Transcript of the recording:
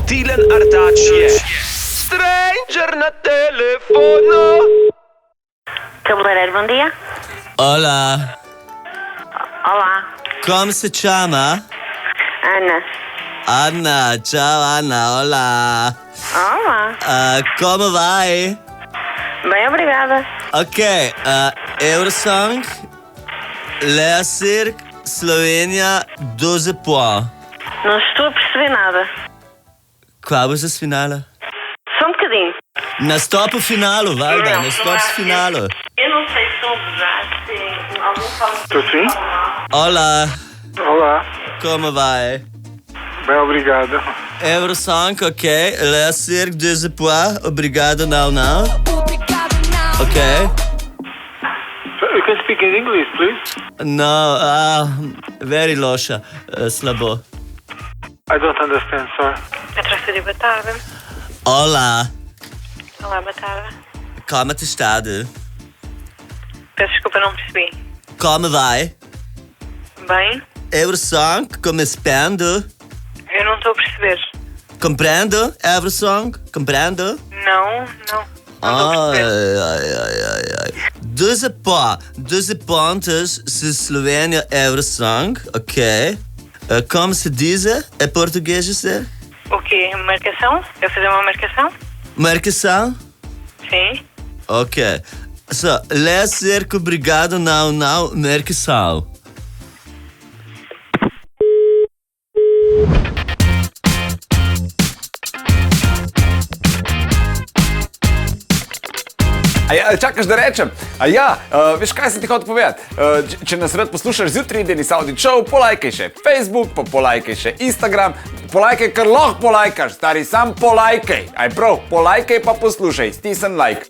Tilen Artač je Stranger na telefonu. Cabeleireiro, bom dia. Olá, Olá, como se chama? Ana. Ana, ciao Ana, olá. Olá. Como vai? Bem, obrigada. Ok, Eurosong, Leicester, Slovénia, 12 pontos. Não estou a perceber nada. Qual é a final? Só um bocadinho. Na stop final, Valda, na stop final. Eu não sei se estou a gozar, se algum fala... Estou sim? Olá, Olá. como vai? Bem, obrigado. Eurosong, ok, Leicester, 12 pontos, obrigado, não. Ok? You can speak in English, please? No, very loša, slabo. I don't understand, sorry. Atrás de boa tarde. Olá, Olá, boa tarde. como estás? Peço desculpa, não percebi. Como vai? Bem, Eurosong, como expando? eu não estou a perceber. Compreendo, Eurosong? Compreendo? Não. Não estou a perceber. Ai. 12 pontos se Slovénia Eurosong, ok. Como se diz em português? O quê? Marcação? Quer fazer uma marcação? Marcação? Sim. Ok. So, Leicester, obrigado, não, marcação. Čakaš, da rečem? Veš, kaj sem ti hotel povedati? Če nas rad poslušaš zjutraj, Denis Audić Show, polajkaj še Facebook, pa polajkaj še Instagram, polajkaj, kar lahko polajkaš, stari, sam polajkaj. Aj prav, polajkaj pa poslušaj, stisni like.